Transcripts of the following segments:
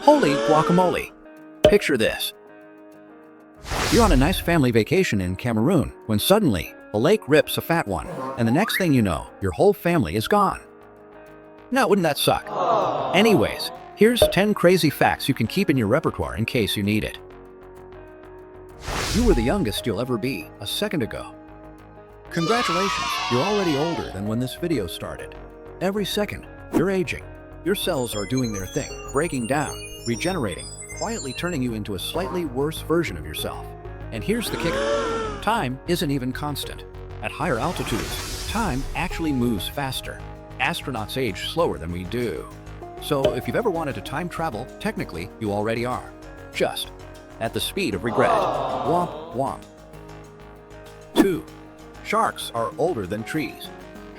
Holy guacamole! Picture this. You're on a nice family vacation in Cameroon when suddenly a lake rips a fat one, and the next thing you know, your whole family is gone. Now, wouldn't that suck? Anyways, here's 10 crazy facts you can keep in your repertoire in case you need it. You were the youngest you'll ever be a second ago. Congratulations, you're already older than when this video started. Every second, you're aging. Your cells are doing their thing, breaking down, regenerating, quietly turning you into a slightly worse version of yourself. And here's the kicker. Time isn't even constant. At higher altitudes, time actually moves faster. Astronauts age slower than we do. So if you've ever wanted to time travel, technically you already are. Just at the speed of regret. Womp womp. 2. Sharks are older than trees.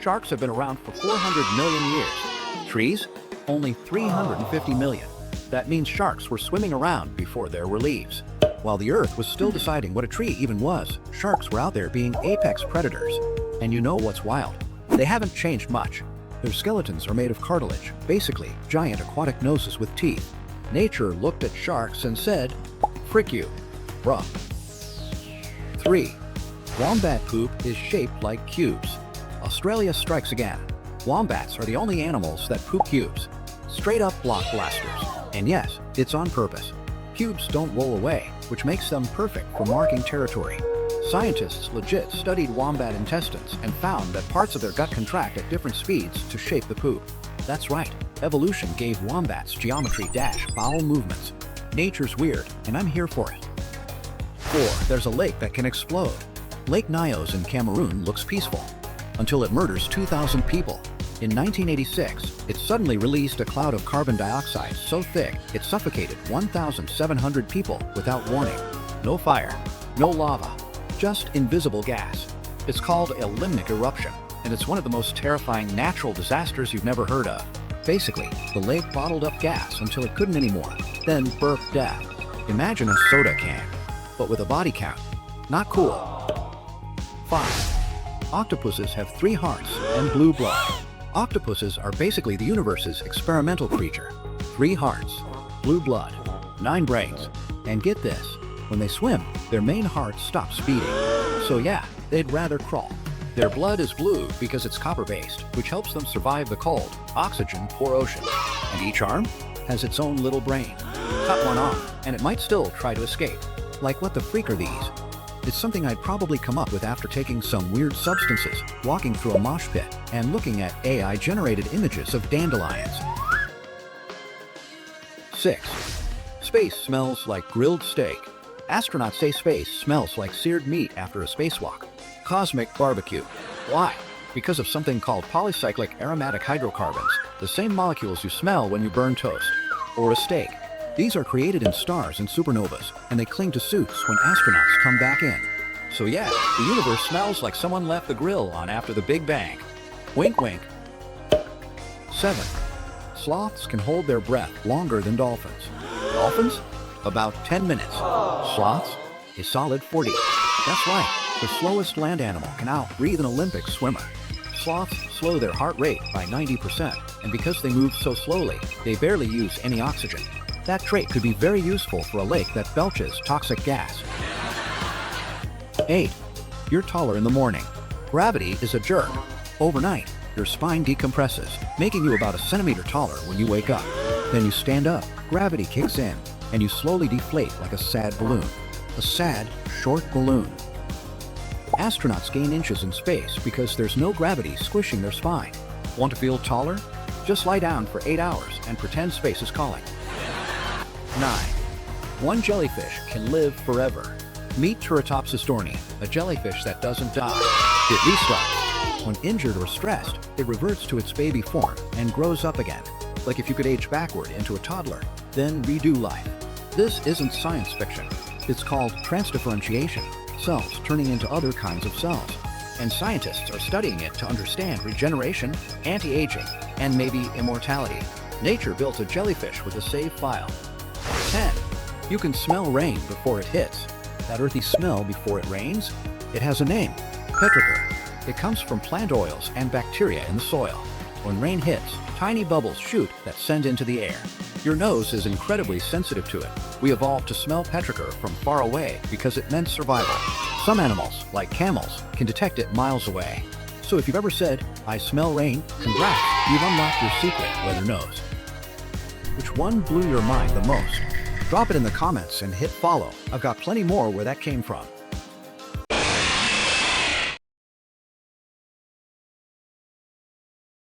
Sharks have been around for 400 million years. Trees? Only 350 million. That means sharks were swimming around before there were leaves. While the Earth was still deciding what a tree even was, sharks were out there being apex predators. And you know what's wild? They haven't changed much. Their skeletons are made of cartilage, basically giant aquatic noses with teeth. Nature looked at sharks and said, "Frick you, bruh." 3. Wombat poop is shaped like cubes. Australia strikes again. Wombats are the only animals that poop cubes. Straight up block blasters. And yes, it's on purpose. Cubes don't roll away, which makes them perfect for marking territory. Scientists legit studied wombat intestines and found that parts of their gut contract at different speeds to shape the poop. That's right, evolution gave wombats geometry-bowel movements. Nature's weird, and I'm here for it. 4. There's a lake that can explode. Lake Nyos in Cameroon looks peaceful, until it murders 2,000 people. In 1986, it suddenly released a cloud of carbon dioxide so thick it suffocated 1,700 people without warning. No fire, no lava, just invisible gas. It's called a limnic eruption, and it's one of the most terrifying natural disasters you've never heard of. Basically, the lake bottled up gas until it couldn't anymore, then burped death. Imagine a soda can, but with a body count. Not cool. 5. Octopuses have 3 hearts and blue blood. Octopuses are basically the universe's experimental creature. 3 hearts, blue blood, 9 brains. And get this, when they swim, their main heart stops beating. So yeah, they'd rather crawl. Their blood is blue because it's copper-based, which helps them survive the cold, oxygen-poor ocean. And each arm has its own little brain. Cut one off, and it might still try to escape. Like, what the freak are these? It's something I'd probably come up with after taking some weird substances, walking through a mosh pit, and looking at AI-generated images of dandelions. 6. Space smells like grilled steak. Astronauts say space smells like seared meat after a spacewalk. Cosmic barbecue. Why? Because of something called polycyclic aromatic hydrocarbons, the same molecules you smell when you burn toast or a steak. These are created in stars and supernovas, and they cling to suits when astronauts come back in. So yeah, the universe smells like someone left the grill on after the Big Bang. Wink wink. 7. Sloths can hold their breath longer than dolphins. Dolphins? About 10 minutes. Sloths? A solid 40. That's right, the slowest land animal can out-breathe an Olympic swimmer. Sloths slow their heart rate by 90%, and because they move so slowly, they barely use any oxygen. That trait could be very useful for a lake that belches toxic gas. 8. You're taller in the morning. Gravity is a jerk. Overnight, your spine decompresses, making you about a centimeter taller when you wake up. Then you stand up, gravity kicks in, and you slowly deflate like a sad balloon. A sad, short balloon. Astronauts gain inches in space because there's no gravity squishing their spine. Want to feel taller? Just lie down for 8 hours and pretend space is calling. 9. One jellyfish can live forever. Meet Turritopsis dohrnii, a jellyfish that doesn't die. It restarts. When injured or stressed, it reverts to its baby form and grows up again. Like if you could age backward into a toddler, then redo life. This isn't science fiction. It's called transdifferentiation, cells turning into other kinds of cells. And scientists are studying it to understand regeneration, anti-aging, and maybe immortality. Nature built a jellyfish with a save file. 10. You can smell rain before it hits. That earthy smell before it rains? It has a name, petrichor. It comes from plant oils and bacteria in the soil. When rain hits, tiny bubbles shoot that send into the air. Your nose is incredibly sensitive to it. We evolved to smell petrichor from far away because it meant survival. Some animals, like camels, can detect it miles away. So if you've ever said, "I smell rain," congrats, you've unlocked your secret weather nose. Which one blew your mind the most? Drop it in the comments and hit follow. I've got plenty more where that came from.